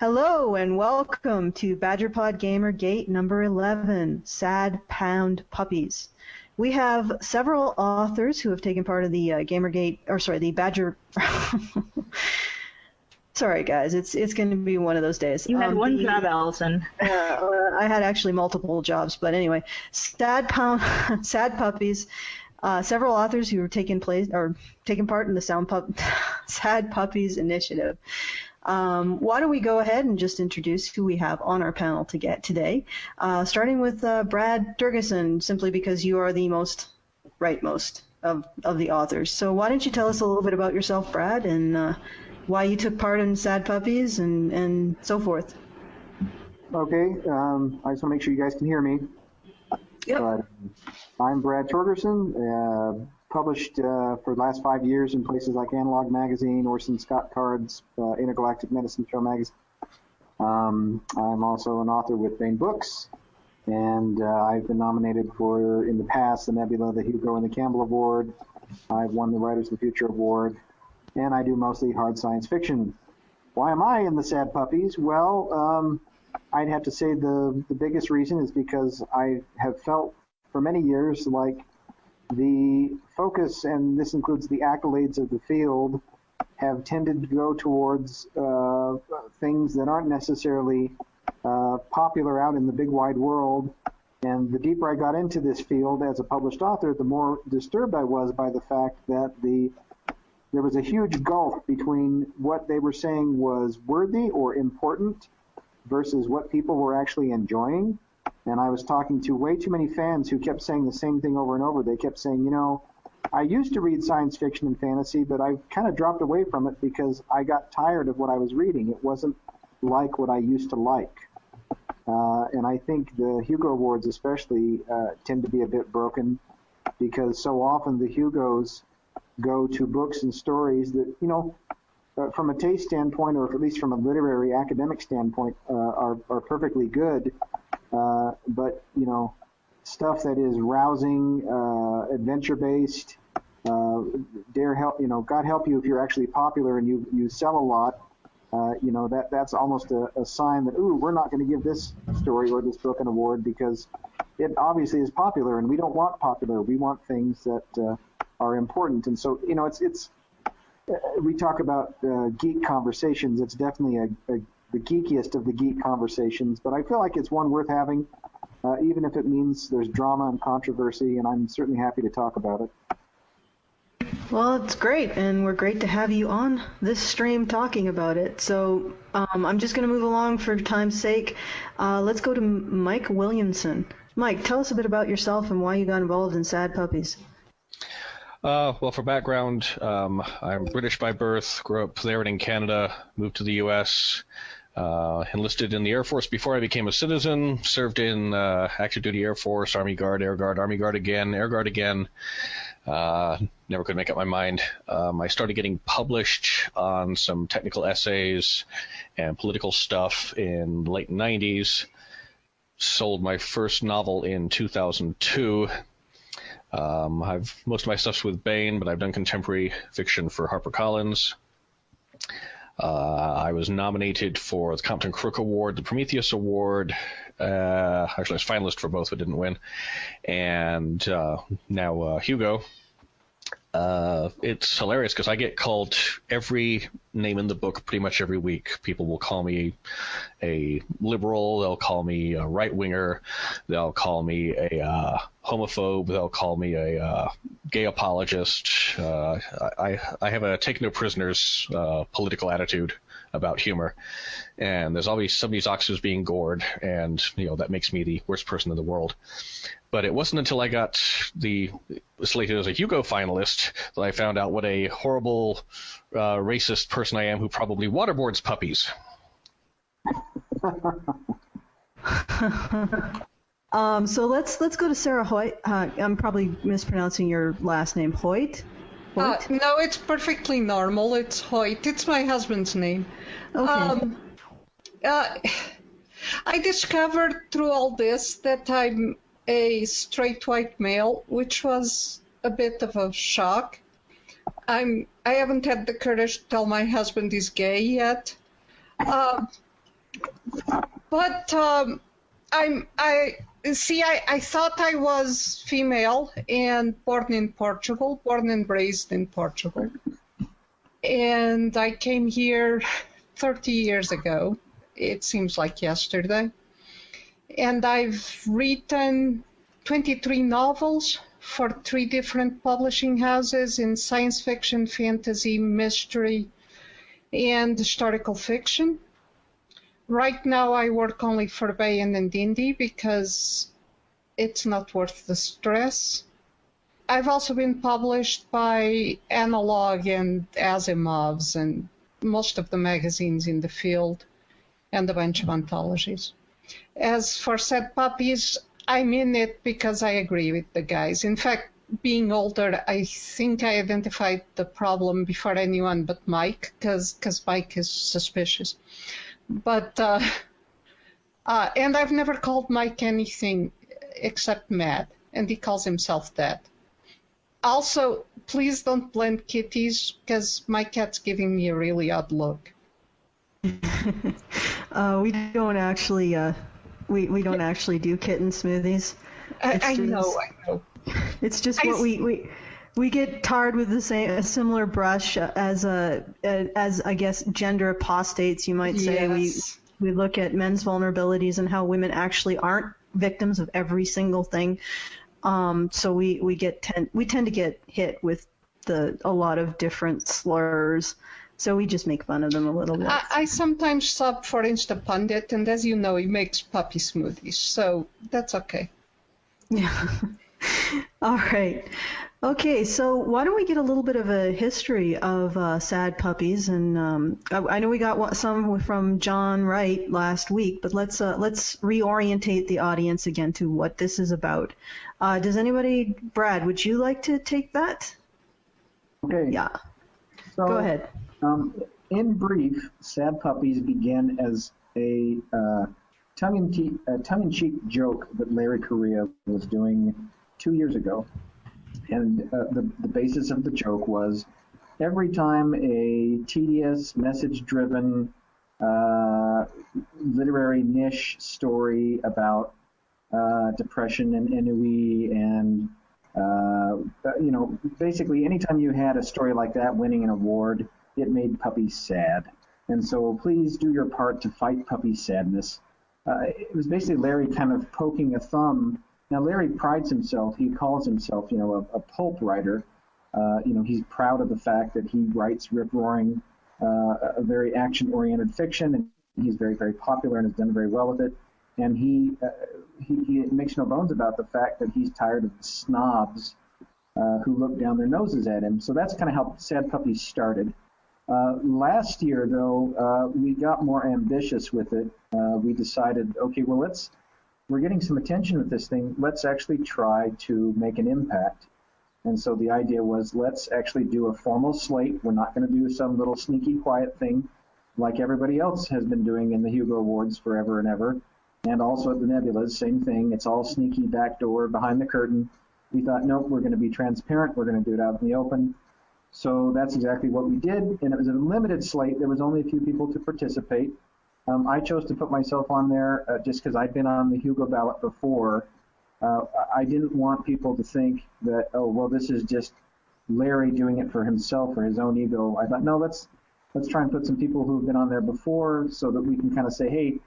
Hello and welcome to BadgerPod Gamergate number 11, Sad Puppies. We have several authors who have taken part of the the Badger... Sorry guys, it's going to be one of those days. You had one job, Allison. I had actually multiple jobs, but anyway, Sad Puppies. Several authors who have taken part in the Sad Puppies initiative. Why don't we go ahead and just introduce who we have on our panel today, starting with Brad Durgeson, simply because you are the most of the authors. So why don't you tell us a little bit about yourself, Brad, and why you took part in Sad Puppies and so forth. Okay, I just want to make sure you guys can hear me. Yep. I'm Brad Torgerson, published for the last 5 years in places like Analog Magazine, Orson Scott Card's Intergalactic Medicine Show magazine. I'm also an author with Baen Books, and I've been nominated for, in the past, the Nebula, the Hugo, and the Campbell Award. I've won the Writers of the Future Award, and I do mostly hard science fiction. Why am I in the Sad Puppies? Well, I'd have to say the biggest reason is because I have felt for many years like the focus, and this includes the accolades of the field, have tended to go towards things that aren't necessarily popular out in the big wide world. And the deeper I got into this field as a published author, the more disturbed I was by the fact that there was a huge gulf between what they were saying was worthy or important versus what people were actually enjoying. And I was talking to way too many fans who kept saying the same thing over and over. They kept saying, you know, I used to read science fiction and fantasy, but I've kind of dropped away from it because I got tired of what I was reading. It wasn't like what I used to like. And I think the Hugo Awards especially tend to be a bit broken because so often the Hugos go to books and stories that, you know, from a taste standpoint, or at least from a literary academic standpoint, are perfectly good. But, you know, stuff that is rousing, adventure-based, God help you if you're actually popular and you sell a lot, you know, that's almost a sign that, ooh, we're not going to give this story or this book an award because it obviously is popular, and we don't want popular. We want things that are important. And so, you know, it's we talk about geek conversations. It's definitely the geekiest of the geek conversations, but I feel like it's one worth having, even if it means there's drama and controversy, and I'm certainly happy to talk about it. Well, it's great, and we're great to have you on this stream talking about it. So I'm just going to move along for time's sake. Let's go to Mike Williamson. Mike, tell us a bit about yourself and why you got involved in Sad Puppies. Well, for background, I'm British by birth, grew up there and in Canada, moved to the U.S., enlisted in the Air Force before I became a citizen, served in active duty Air Force, Army Guard, Army Guard again, Air Guard again. Never could make up my mind. I started getting published on some technical essays and political stuff in the late 90s. Sold my first novel in 2002. Most of my stuff's with Baen, but I've done contemporary fiction for HarperCollins. I was nominated for the Compton Crook Award, the Prometheus Award. Actually, I was finalist for both, but didn't win. And now Hugo. It's hilarious because I get called every name in the book pretty much every week. People will call me a liberal, they'll call me a right-winger, they'll call me a homophobe, they'll call me a gay apologist. I have a take no prisoners political attitude about humor, and there's always somebody's oxes being gored, and you know that makes me the worst person in the world. But it wasn't until I got slated as a Hugo finalist that I found out what a horrible, racist person I am who probably waterboards puppies. So let's go to Sarah Hoyt. I'm probably mispronouncing your last name, Hoyt? Hoyt? No, it's perfectly normal. It's Hoyt. It's my husband's name. Okay. I discovered through all this that I'm a straight white male, which was a bit of a shock. I haven't had the courage to tell my husband he's gay yet. But I thought I was female and born and raised in Portugal. And I came here 30 years ago. It seems like yesterday. And I've written 23 novels for 3 different publishing houses in science fiction, fantasy, mystery, and historical fiction. Right now I work only for Bayan and Indie because it's not worth the stress. I've also been published by Analog and Asimov's and most of the magazines in the field and a bunch of anthologies. As for Sad Puppies, I'm in it because I agree with the guys. In fact, being older, I think I identified the problem before anyone but Mike, because Mike is suspicious. But, and I've never called Mike anything except mad, and he calls himself that. Also, please don't blend kitties, because my cat's giving me a really odd look. We don't actually, we don't actually do kitten smoothies. I know. It's just what we get tarred with a similar brush as I guess gender apostates, you might say. Yes. We look at men's vulnerabilities and how women actually aren't victims of every single thing. So we tend to get hit with a lot of different slurs. So we just make fun of them a little bit. I sometimes sub for Instapundit, and as you know, he makes puppy smoothies, so that's okay. Yeah. All right. Okay, so why don't we get a little bit of a history of Sad Puppies? And I know we got some from John Wright last week, but let's reorientate the audience again to what this is about. Does anybody, Brad, would you like to take that? Okay. Yeah. So, go ahead. In brief, Sad Puppies began as a tongue-in-cheek joke that Larry Correia was doing 2 years ago. And the basis of the joke was every time a tedious, message-driven, literary niche story about depression and ennui and, basically anytime you had a story like that winning an award, it made puppies sad. And so please do your part to fight puppy sadness. It was basically Larry kind of poking a thumb. Now, Larry prides himself, he calls himself, a pulp writer. He's proud of the fact that he writes rip-roaring, a very action-oriented fiction, and he's very, very popular and has done very well with it. And he makes no bones about the fact that he's tired of the snobs who look down their noses at him. So that's kind of how Sad Puppies started. Last year, though, we got more ambitious with it. We decided, okay, well, we're getting some attention with this thing. Let's actually try to make an impact. And so the idea was, let's actually do a formal slate. We're not going to do some little sneaky, quiet thing like everybody else has been doing in the Hugo Awards forever and ever. And also at the Nebulas, same thing. It's all sneaky, backdoor, behind the curtain. We thought, nope, we're going to be transparent. We're going to do it out in the open. So that's exactly what we did, and it was a limited slate. There was only a few people to participate. I chose to put myself on there just because I'd been on the Hugo ballot before. I didn't want people to think that, oh, well, this is just Larry doing it for himself or his own ego. I thought, no, let's try and put some people who have been on there before so that we can kind of say, hey,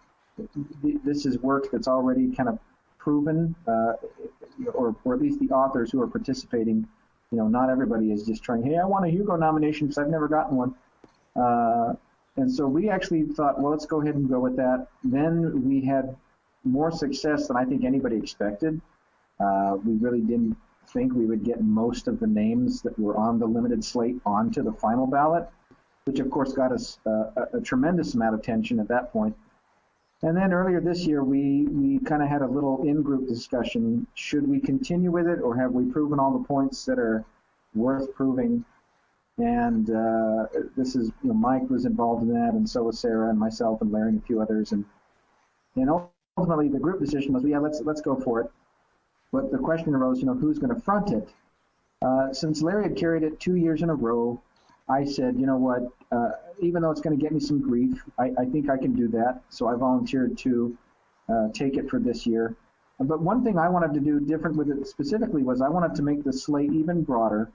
this is work that's already kind of proven, or at least the authors who are participating. Not everybody is just trying, hey, I want a Hugo nomination because I've never gotten one. And so we actually thought, well, let's go ahead and go with that. Then we had more success than I think anybody expected. We really didn't think we would get most of the names that were on the limited slate onto the final ballot, which of course got us a tremendous amount of attention at that point. And then earlier this year, we kind of had a little in-group discussion. Should we continue with it, or have we proven all the points that are worth proving? And this is, Mike was involved in that, and so was Sarah and myself and Larry and a few others. And ultimately, the group decision was, yeah, let's go for it. But the question arose, who's going to front it? Since Larry had carried it 2 years in a row, I said, you know what, even though it's going to get me some grief, I think I can do that. So I volunteered to take it for this year. But one thing I wanted to do different with it specifically was I wanted to make the slate even broader.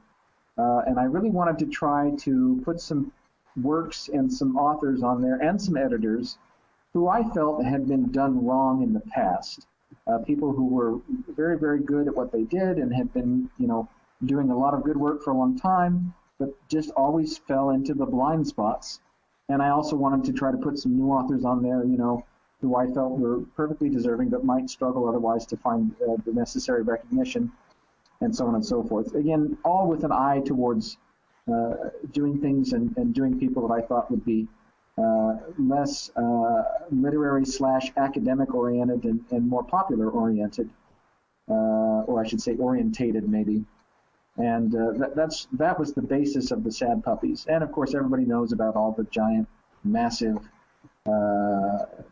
And I really wanted to try to put some works and some authors on there and some editors who I felt had been done wrong in the past. People who were very, very good at what they did and had been, doing a lot of good work for a long time, but just always fell into the blind spots. And I also wanted to try to put some new authors on there, who I felt were perfectly deserving but might struggle otherwise to find the necessary recognition, and so on and so forth. Again, all with an eye towards doing things and doing people that I thought would be less literary/academic oriented and more popular oriented, or I should say orientated maybe. And that was the basis of the Sad Puppies. And of course, everybody knows about all the giant, massive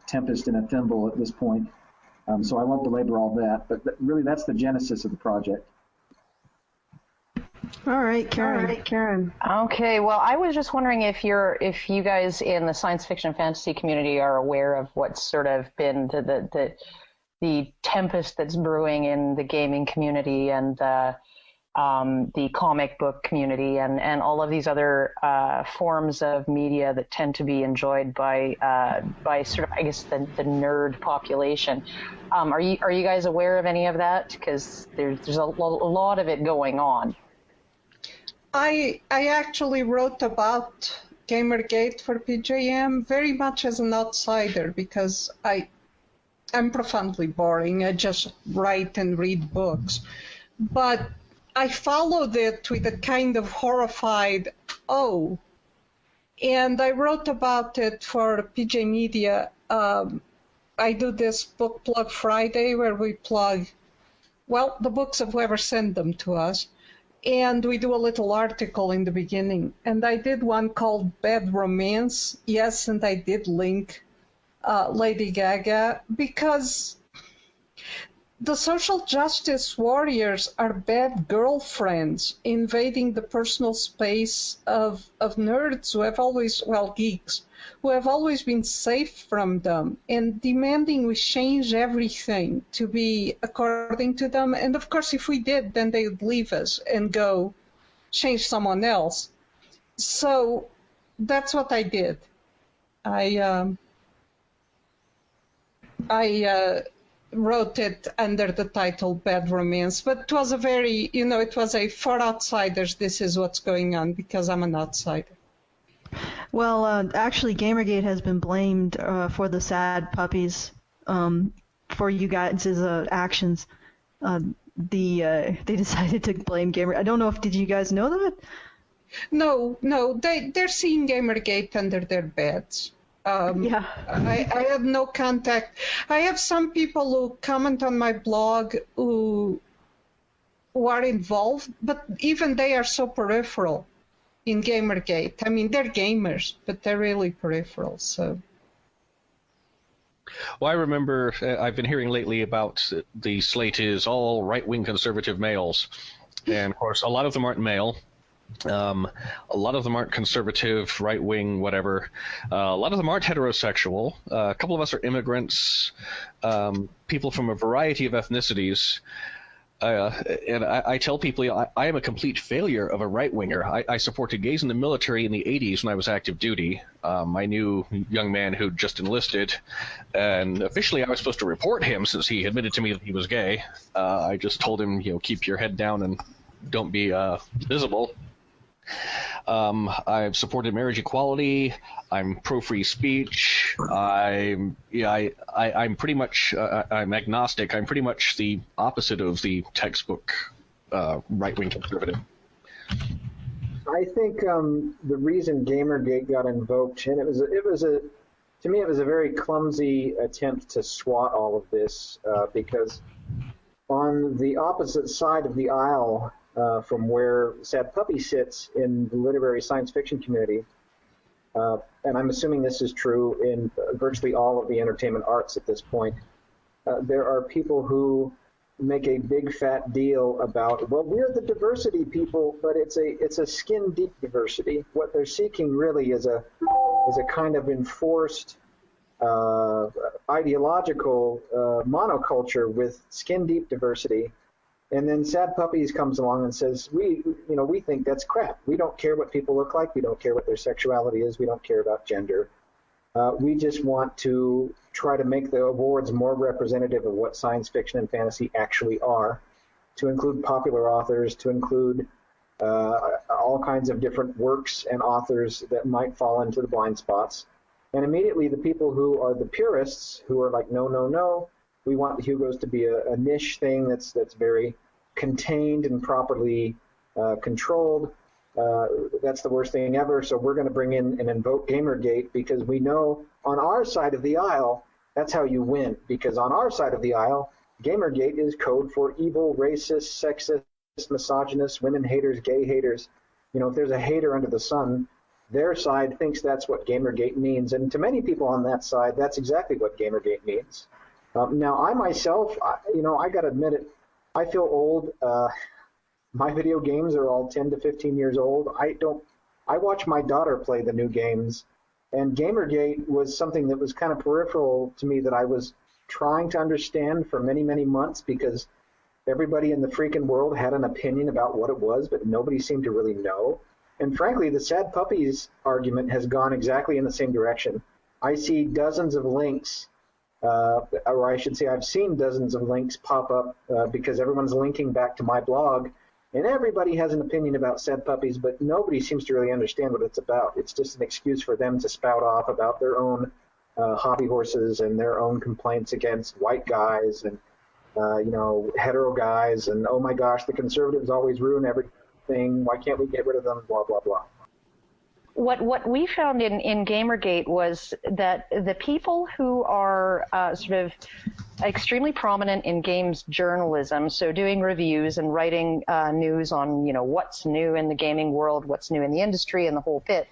tempest in a thimble at this point. So I won't belabor all that. But really, that's the genesis of the project. All right, Karen. Okay, well, I was just wondering if you guys in the science fiction fantasy community are aware of what's sort of been the tempest that's brewing in the gaming community and the comic book community and all of these other forms of media that tend to be enjoyed by sort of, I guess, the nerd population. Are you guys aware of any of that? Because there's a lot of it going on. I actually wrote about Gamergate for PJM very much as an outsider because I'm profoundly boring. I just write and read books. But I followed it with a kind of horrified, and I wrote about it for PJ Media. I do this Book Plug Friday where we plug, the books of whoever sent them to us. And we do a little article in the beginning. And I did one called Bad Romance. Yes, and I did link Lady Gaga because the social justice warriors are bad girlfriends invading the personal space of nerds who have always, geeks, who have always been safe from them and demanding we change everything to be according to them. And of course, if we did, then they would leave us and go change someone else. So that's what I did. I wrote it under the title Bad Romance, but it was it was for outsiders, this is what's going on, because I'm an outsider. Well, actually, Gamergate has been blamed for the Sad Puppies for you guys' actions. They decided to blame Gamergate. I don't know did you guys know that? No, they're seeing Gamergate under their beds. Yeah. I have no contact. I have some people who comment on my blog who are involved, but even they are so peripheral in Gamergate. I mean, they're gamers, but they're really peripheral. So. Well, I remember I've been hearing lately about the slate is all right-wing conservative males, and of course, a lot of them aren't male. A lot of them aren't conservative, right-wing, whatever. A lot of them aren't heterosexual. A couple of us are immigrants, people from a variety of ethnicities. And I tell people I am a complete failure of a right-winger. I supported gays in the military in the 80s when I was active duty. I knew a young man who'd just enlisted, and officially I was supposed to report him since he admitted to me that he was gay. I just told him, keep your head down and don't be visible. I've supported marriage equality. I'm pro free speech. I'm pretty much I'm agnostic. I'm pretty much the opposite of the textbook right wing conservative. I think the reason Gamergate got invoked, and it was to me it was a very clumsy attempt to swat all of this because on the opposite side of the aisle. From where Sad Puppy sits in the literary science fiction community, and I'm assuming this is true in virtually all of the entertainment arts at this point, there are people who make a big fat deal about, well, we're the diversity people, but it's a skin deep diversity. What they're seeking really is a kind of enforced ideological monoculture with skin deep diversity. And then Sad Puppies comes along and says, we think that's crap. We don't care what people look like. We don't care what their sexuality is. We don't care about gender. We just want to try to make the awards more representative of what science fiction and fantasy actually are, to include popular authors, to include all kinds of different works and authors that might fall into the blind spots. And immediately the people who are the purists, who are like, no, we want the Hugos to be a niche thing that's very contained and properly controlled. That's the worst thing ever, so we're going to bring in and invoke Gamergate, because we know on our side of the aisle, that's how you win. Because on our side of the aisle, Gamergate is code for evil, racist, sexist, misogynist, women haters, gay haters. If there's a hater under the sun, their side thinks that's what Gamergate means. And to many people on that side, that's exactly what Gamergate means. Now, I myself, I got to admit it, I feel old. My video games are all 10 to 15 years old. I watch my daughter play the new games, and Gamergate was something that was kind of peripheral to me that I was trying to understand for many, many months, because everybody in the freaking world had an opinion about what it was, but nobody seemed to really know. And frankly, the Sad Puppies argument has gone exactly in the same direction. I see dozens of links, or I should say I've seen dozens of links pop up because everyone's linking back to my blog, and everybody has an opinion about Sad Puppies, but nobody seems to really understand what it's about. It's just an excuse for them to spout off about their own hobby horses and their own complaints against white guys and hetero guys, and oh my gosh, the conservatives always ruin everything. Why can't we get rid of them? Blah blah blah. What we found in Gamergate was that the people who are sort of extremely prominent in games journalism, so doing reviews and writing news on what's new in the gaming world, what's new in the industry, and the whole bit,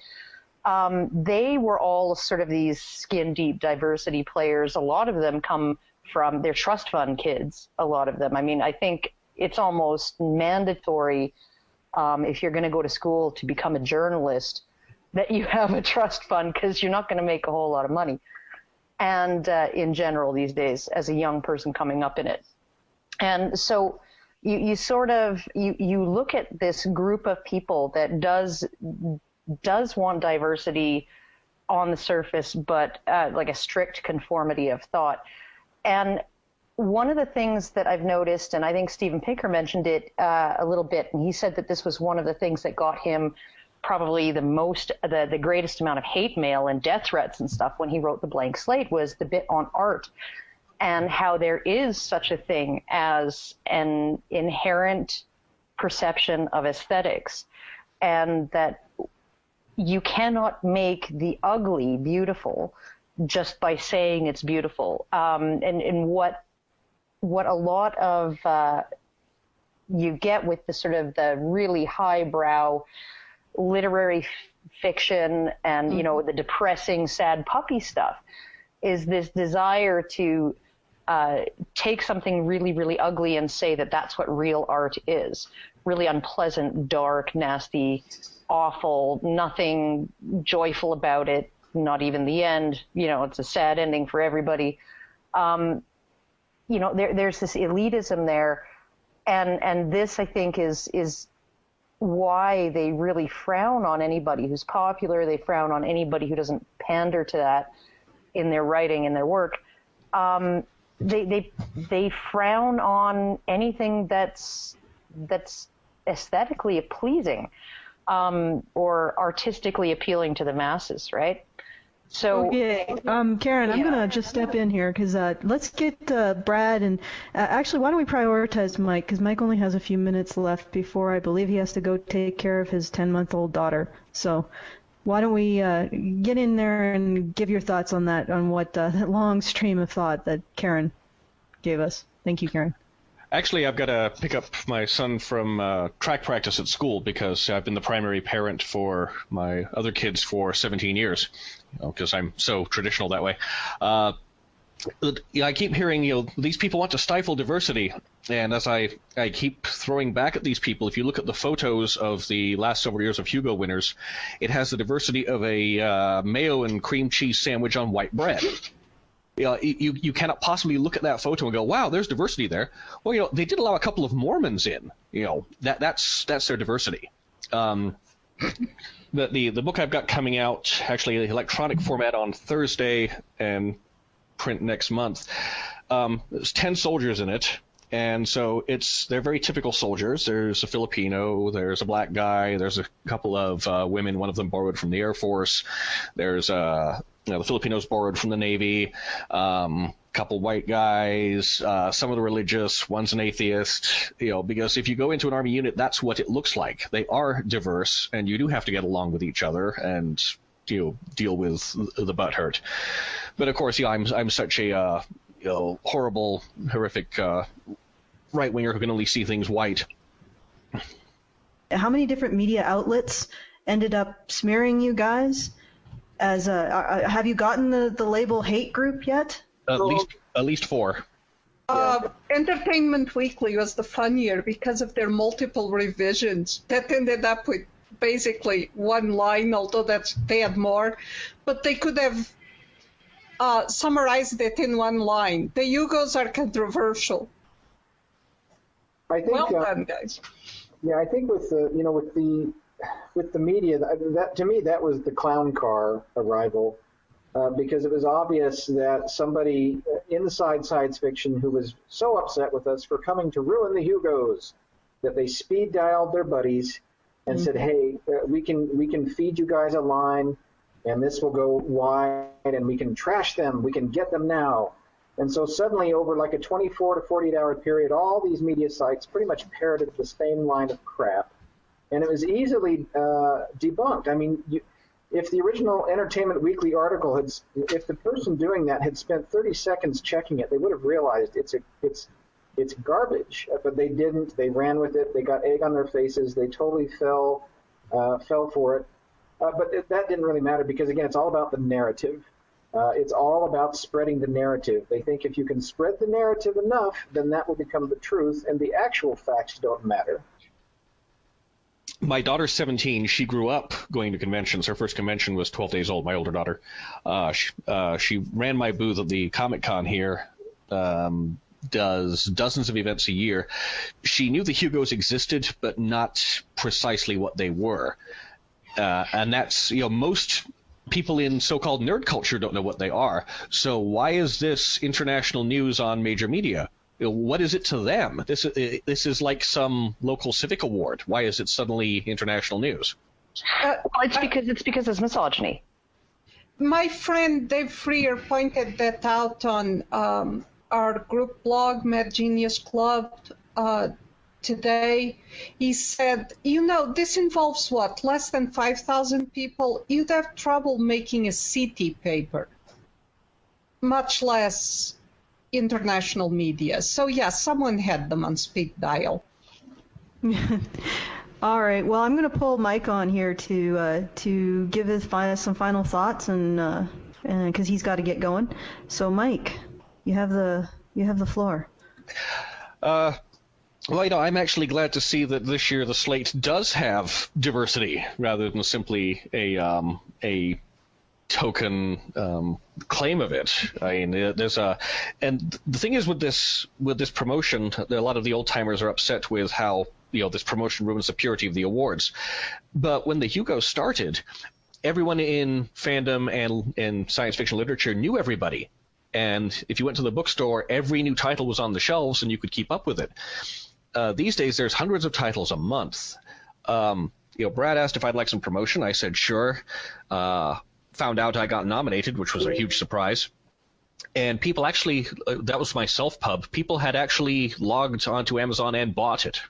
they were all sort of these skin deep diversity players. A lot of them come from their trust fund kids. A lot of them. I mean, I think it's almost mandatory if you're going to go to school to become a journalist that you have a trust fund, because you're not going to make a whole lot of money. And in general these days, as a young person coming up in it. And so you sort of, you look at this group of people that does want diversity on the surface, but like a strict conformity of thought. And one of the things that I've noticed, and I think Stephen Pinker mentioned it a little bit, and he said that this was one of the things that got him probably the greatest amount of hate mail and death threats and stuff when he wrote The Blank Slate, was the bit on art, and how there is such a thing as an inherent perception of aesthetics, and that you cannot make the ugly beautiful just by saying it's beautiful. And what a lot of you get with the sort of the really highbrow literary fiction and the depressing Sad Puppy stuff is this desire to take something really, really ugly and say that that's what real art is. Really unpleasant, dark, nasty, awful, nothing joyful about it, not even the end. It's a sad ending for everybody. There's this elitism there, and this, I think, is why they really frown on anybody who's popular. They frown on anybody who doesn't pander to that in their writing and their work. They frown on anything that's aesthetically pleasing or artistically appealing to the masses, right? So, okay, Karen, I'm gonna just step in here because let's get Brad and actually, why don't we prioritize Mike, because Mike only has a few minutes left before I believe he has to go take care of his 10-month-old daughter. So, why don't we get in there and give your thoughts on that, on what that long stream of thought that Karen gave us. Thank you, Karen. Actually, I've got to pick up my son from track practice at school because I've been the primary parent for my other kids for 17 years, because I'm so traditional that way. I keep hearing, these people want to stifle diversity. And as I keep throwing back at these people, if you look at the photos of the last several years of Hugo winners, it has the diversity of a mayo and cream cheese sandwich on white bread. You cannot possibly look at that photo and go, wow, there's diversity there. Well, they did allow a couple of Mormons in. That's their diversity. The book I've got coming out, actually the electronic format on Thursday and print next month, there's 10 soldiers in it. And so they're very typical soldiers. There's a Filipino, there's a black guy, there's a couple of women, one of them borrowed from the Air Force. There's the Filipinos borrowed from the Navy, couple white guys, some of the religious, one's an atheist, because if you go into an Army unit, that's what it looks like. They are diverse, and you do have to get along with each other and deal with the butt hurt. But of course, I'm such a horrible, horrific right-winger who can only see things white. How many different media outlets ended up smearing you guys? Have you gotten the label hate group yet? At least 4. Entertainment Weekly was the fun year because of their multiple revisions that ended up with basically one line, although they had more, but they could have summarized it in one line. The Yugos are controversial. I think, well done, guys. Yeah, I think with the media, that to me that was the clown car arrival, because it was obvious that somebody inside science fiction who was so upset with us for coming to ruin the Hugos that they speed dialed their buddies and said, "Hey, we can feed you guys a line, and this will go wide, and we can trash them. We can get them now." And so suddenly, over like a 24 to 48-hour period, all these media sites pretty much parroted the same line of crap. And it was easily debunked. I mean, if the original Entertainment Weekly article if the person doing that had spent 30 seconds checking it, they would have realized it's garbage. But they didn't. They ran with it. They got egg on their faces. They totally fell for it. But that didn't really matter because, again, it's all about the narrative. It's all about spreading the narrative. They think if you can spread the narrative enough, then that will become the truth, and the actual facts don't matter. My daughter's 17. She grew up going to conventions. Her first convention was 12 days old, my older daughter. She ran my booth at the Comic-Con here, does dozens of events a year. She knew the Hugos existed, but not precisely what they were. And that's, most people in so-called nerd culture don't know what they are. So why is this international news on major media? What is it to them? This is like some local civic award. Why is it suddenly international news? It's because it's misogyny. My friend Dave Freer pointed that out on our group blog, Mad Genius Club, today. He said, this involves what, less than 5,000 people? You'd have trouble making a city paper, much less international media. So, yeah, someone had them on speed dial. All right. Well, I'm going to pull Mike on here to give his some final thoughts, and because he's got to get going. So, Mike, you have the floor. Well, I'm actually glad to see that this year the slate does have diversity rather than simply a token claim of it. I mean, and the thing is with this promotion, a lot of the old timers are upset with how this promotion ruins the purity of the awards. But when the Hugo started, everyone in fandom and science fiction literature knew everybody. And if you went to the bookstore, every new title was on the shelves and you could keep up with it. These days, there's hundreds of titles a month. Brad asked if I'd like some promotion. I said, sure. Found out I got nominated, which was a huge surprise. And people actually, that was my self-pub. People had actually logged onto Amazon and bought it.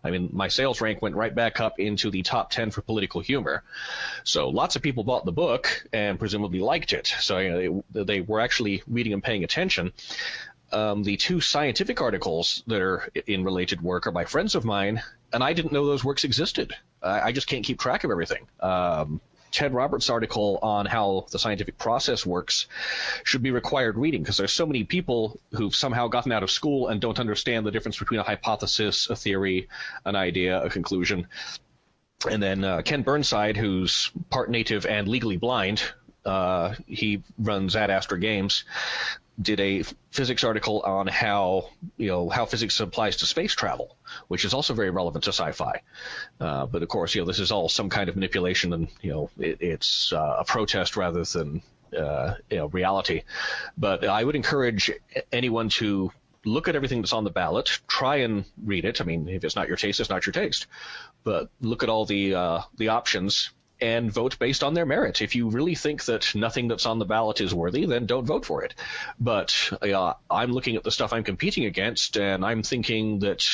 I mean, my sales rank went right back up into the top 10 for political humor. So lots of people bought the book and presumably liked it. So they were actually reading and paying attention. The 2 scientific articles that are in related work are by friends of mine, and I didn't know those works existed. I just can't keep track of everything. Ted Roberts' article on how the scientific process works should be required reading, because there's so many people who've somehow gotten out of school and don't understand the difference between a hypothesis, a theory, an idea, a conclusion. And then Ken Burnside, who's part native and legally blind, he runs Ad Astra Games, did a physics article on how physics applies to space travel, which is also very relevant to sci-fi. But of course, this is all some kind of manipulation, and it's a protest rather than reality. But I would encourage anyone to look at everything that's on the ballot, try and read it. I mean, if it's not your taste, it's not your taste. But look at all the options and vote based on their merit. If you really think that nothing that's on the ballot is worthy, then don't vote for it. But I'm looking at the stuff I'm competing against, and I'm thinking that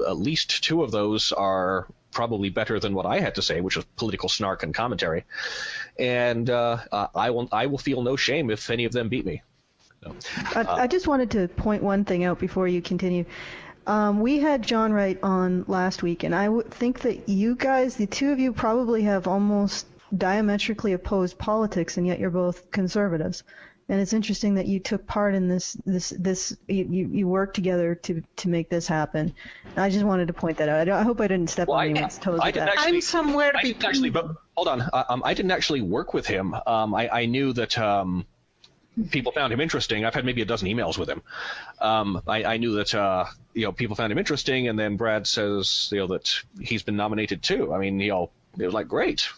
at least two of those are probably better than what I had to say, which was political snark and commentary. And I will feel no shame if any of them beat me. So, I just wanted to point one thing out before you continue. We had John Wright on last week, and I would think that you guys, the two of you, probably have almost diametrically opposed politics, and yet you're both conservatives. And it's interesting that you took part in this. You worked together to make this happen. I just wanted to point that out. I hope I didn't step on anyone's toes with that. I'm somewhere between. But hold on. I didn't actually work with him. I knew that. People found him interesting. I've had maybe a dozen emails with him. I knew that people found him interesting, and then Brad says that he's been nominated too. I mean, it was like great.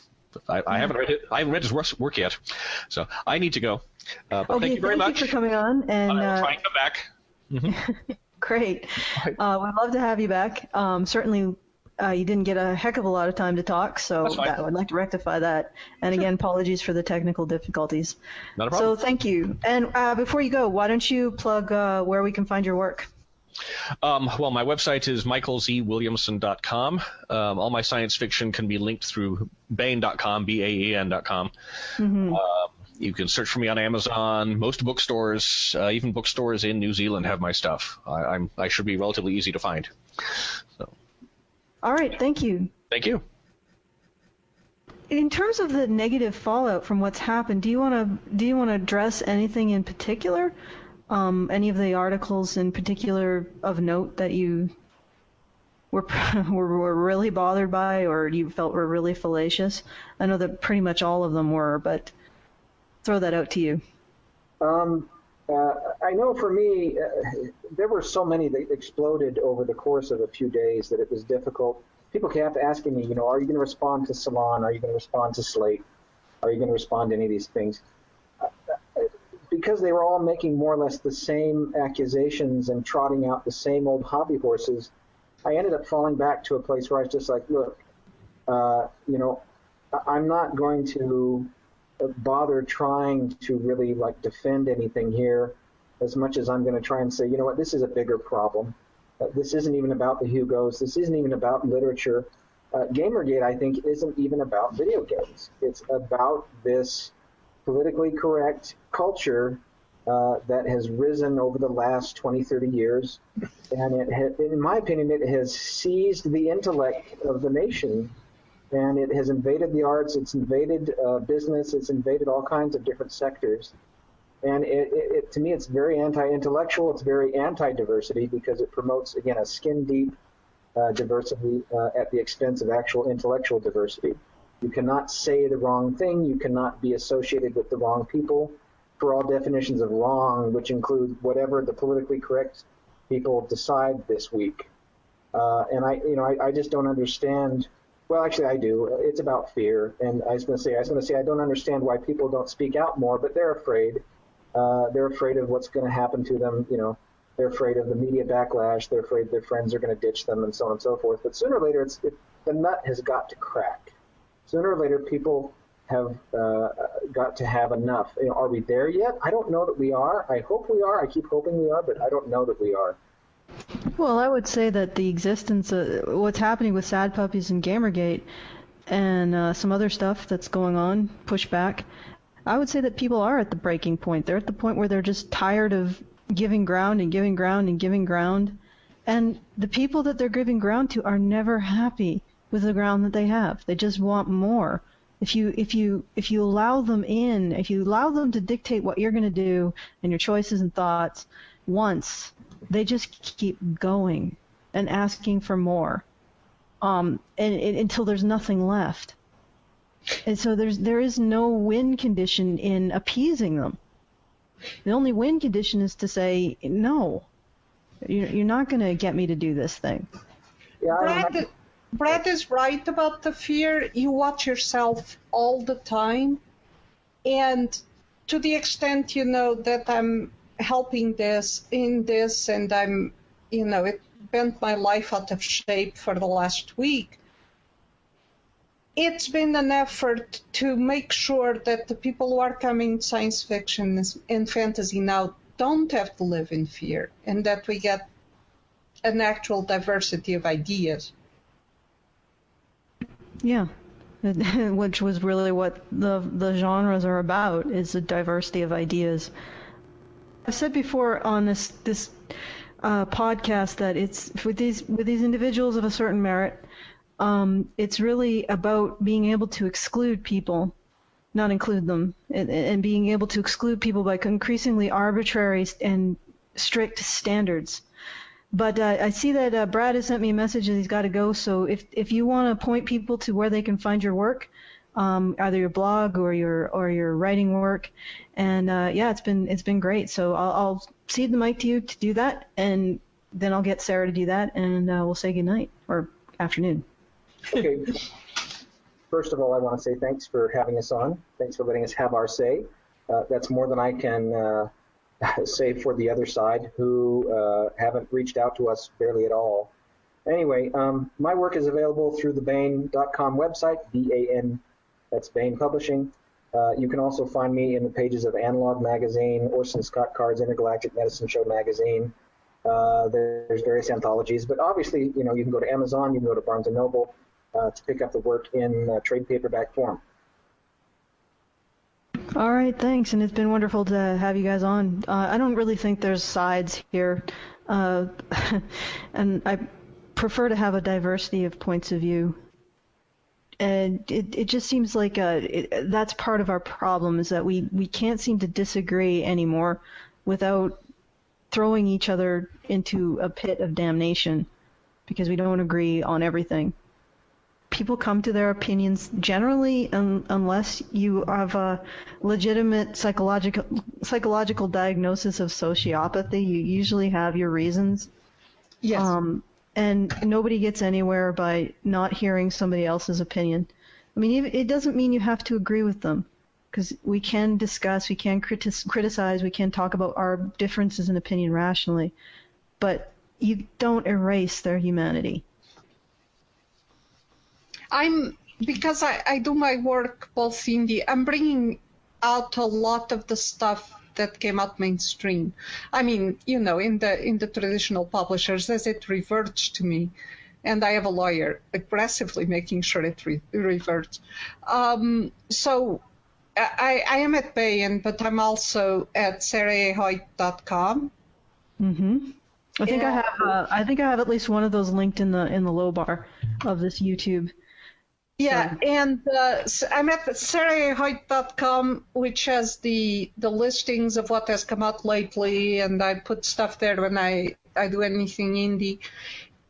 I haven't read it. I haven't read his work yet, so I need to go. But thank you very much. Thank you for coming on, and I'll try and come back. Mm-hmm. Great. We'd love to have you back. Certainly. You didn't get a heck of a lot of time to talk, so I would like to rectify that. And again, apologies for the technical difficulties. Not a problem. So thank you. And before you go, why don't you plug where we can find your work? Well, my website is michaelzwilliamson.com. All my science fiction can be linked through baen.com, BAEN.com. Mm-hmm. You can search for me on Amazon. Most bookstores, even bookstores in New Zealand, have my stuff. I should be relatively easy to find. So. All right, thank you. Thank you. In terms of the negative fallout from what's happened, do you want to address anything in particular? Any of the articles in particular of note that you were really bothered by, or you felt were really fallacious? I know that pretty much all of them were, but throw that out to you. I know for me, there were so many that exploded over the course of a few days that it was difficult. People kept asking me, are you going to respond to Salon? Are you going to respond to Slate? Are you going to respond to any of these things? Because they were all making more or less the same accusations and trotting out the same old hobby horses, I ended up falling back to a place where I was just like, look, I'm not going to bother trying to really defend anything here as much as I'm going to try and say, this is a bigger problem. This isn't even about the Hugos. This isn't even about literature. Gamergate, I think, isn't even about video games. It's about this politically correct culture that has risen over the last 20, 30 years. And in my opinion, it has seized the intellect of the nation. And it has invaded the arts, it's invaded business, it's invaded all kinds of different sectors. And to me, it's very anti-intellectual, it's very anti-diversity, because it promotes, again, a skin-deep diversity at the expense of actual intellectual diversity. You cannot say the wrong thing, you cannot be associated with the wrong people, for all definitions of wrong, which include whatever the politically correct people decide this week. And I just don't understand. Well, actually, I do. It's about fear, and I was going to say, I don't understand why people don't speak out more, but they're afraid. They're afraid of what's going to happen to them. They're afraid of the media backlash. They're afraid their friends are going to ditch them, and so on and so forth. But sooner or later, the nut has got to crack. Sooner or later, people have got to have enough. Are we there yet? I don't know that we are. I hope we are. I keep hoping we are, but I don't know that we are. Well, I would say that the existence of what's happening with Sad Puppies and Gamergate and some other stuff that's going on, pushback, I would say that people are at the breaking point. They're at the point where they're just tired of giving ground and giving ground and giving ground. And the people that they're giving ground to are never happy with the ground that they have. They just want more. If you allow them in, if you allow them to dictate what you're going to do and your choices and thoughts once, they just keep going and asking for more, and until there's nothing left. And so there is no win condition in appeasing them. The only win condition is to say, no, you're not going to get me to do this thing. Yeah, Brad is right about the fear. You watch yourself all the time. And to the extent, that I'm helping in this, and I'm, it bent my life out of shape for the last week. It's been an effort to make sure that the people who are coming science fiction and fantasy now don't have to live in fear, and that we get an actual diversity of ideas. Yeah. Which was really what the genres are about, is the diversity of ideas. I said before on this podcast that it's with these individuals of a certain merit, it's really about being able to exclude people, not include them, and being able to exclude people by increasingly arbitrary and strict standards. But I see that Brad has sent me a message that he's got to go. So if you want to point people to where they can find your work, either your blog or your writing work, and it's been great. So I'll cede the mic to you to do that, and then I'll get Sarah to do that, and we'll say goodnight or afternoon. Okay. First of all, I want to say thanks for having us on. Thanks for letting us have our say. That's more than I can say for the other side, who haven't reached out to us barely at all. Anyway, my work is available through the Baen.com website, B-A-N, that's Baen Publishing. You can also find me in the pages of Analog Magazine, Orson Scott Card's Intergalactic Medicine Show Magazine. There's various anthologies, but obviously, you can go to Amazon, you can go to Barnes & Noble to pick up the work in trade paperback form. All right, thanks, and it's been wonderful to have you guys on. I don't really think there's sides here, and I prefer to have a diversity of points of view. And it just seems like that's part of our problem, is that we can't seem to disagree anymore without throwing each other into a pit of damnation because we don't agree on everything. People come to their opinions generally, unless you have a legitimate psychological diagnosis of sociopathy, you usually have your reasons. Yes. And nobody gets anywhere by not hearing somebody else's opinion. I mean, it doesn't mean you have to agree with them, because we can discuss, we can criticize, we can talk about our differences in opinion rationally, but you don't erase their humanity. Because I do my work both indie, I'm bringing out a lot of the stuff that came out mainstream. I mean, in the traditional publishers, as it reverts to me, and I have a lawyer aggressively making sure it reverts. So I am at Baen, but I'm also at sarahoyt.com. Mm-hmm. I think I have at least one of those linked in the low bar of this YouTube. Yeah, and I'm at sarahoyt.com, which has the listings of what has come out lately, and I put stuff there when I do anything indie.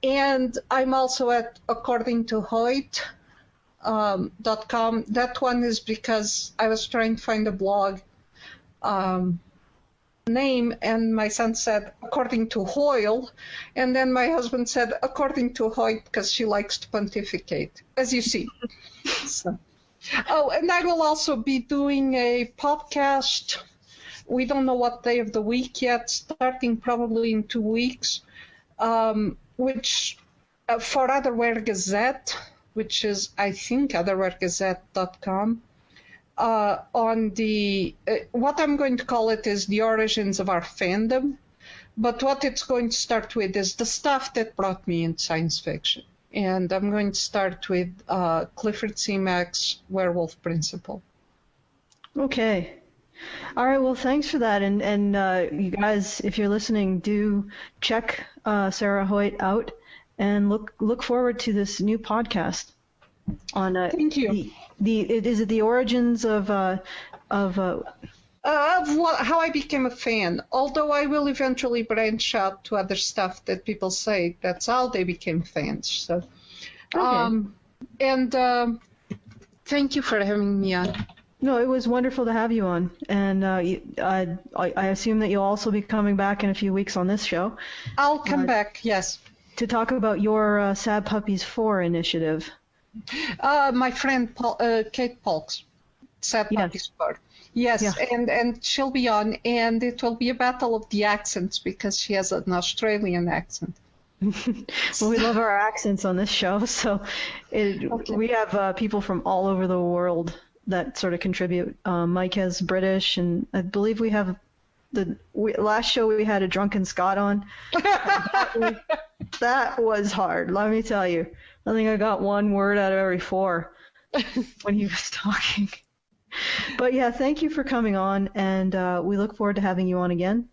And I'm also at accordingtohoyt.com. That one is because I was trying to find a blog name, and my son said according to Hoyle, and then my husband said according to Hoyt, because she likes to pontificate, as you see. So. Oh, and I will also be doing a podcast. We don't know what day of the week yet, starting probably in 2 weeks, which for Otherware Gazette, which is, I think, otherwaregazette.com. On the what I'm going to call it is the origins of our fandom, but what it's going to start with is the stuff that brought me in science fiction, and I'm going to start with Clifford C. Mack's Werewolf Principle. Okay. All right. Well, thanks for that, and you guys, if you're listening, do check Sarah Hoyt out, and look forward to this new podcast. on Thank you. Is it the origins of How I became a fan. Although I will eventually branch out to other stuff that people say that's how they became fans. So, thank you for having me on. No, it was wonderful to have you on, and I assume that you'll also be coming back in a few weeks on this show. I'll come back, yes. To talk about your Sad Puppies 4 initiative. My friend Kate Polks, Sad Puppies 4. Yes, and she'll be on, and it will be a battle of the accents because she has an Australian accent. Well, we love our accents on this show, so we have people from all over the world that sort of contribute. Mike has British, and I believe we have last show we had a drunken Scot on. That was hard, let me tell you. I think I got one word out of every 4 when he was talking. But yeah, thank you for coming on, and we look forward to having you on again.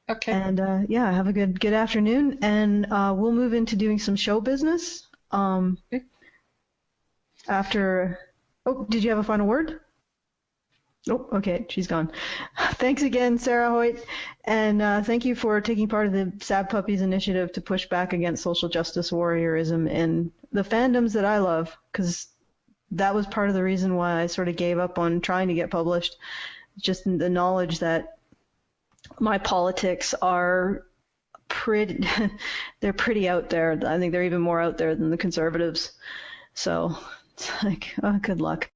Okay. And have a good afternoon, and we'll move into doing some show business. After. Oh, did you have a final word? Oh, okay, she's gone. Thanks again, Sarah Hoyt, and thank you for taking part of the Sad Puppies initiative to push back against social justice warriorism in the fandoms that I love, because that was part of the reason why I sort of gave up on trying to get published. Just the knowledge that my politics are they're pretty out there. I think they're even more out there than the conservatives. So it's like, good luck.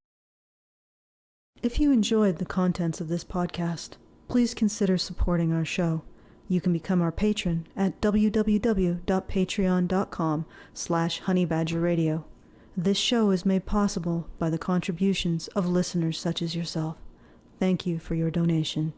If you enjoyed the contents of this podcast, please consider supporting our show. You can become our patron at www.patreon.com/honeybadgerradio. This show is made possible by the contributions of listeners such as yourself. Thank you for your donation.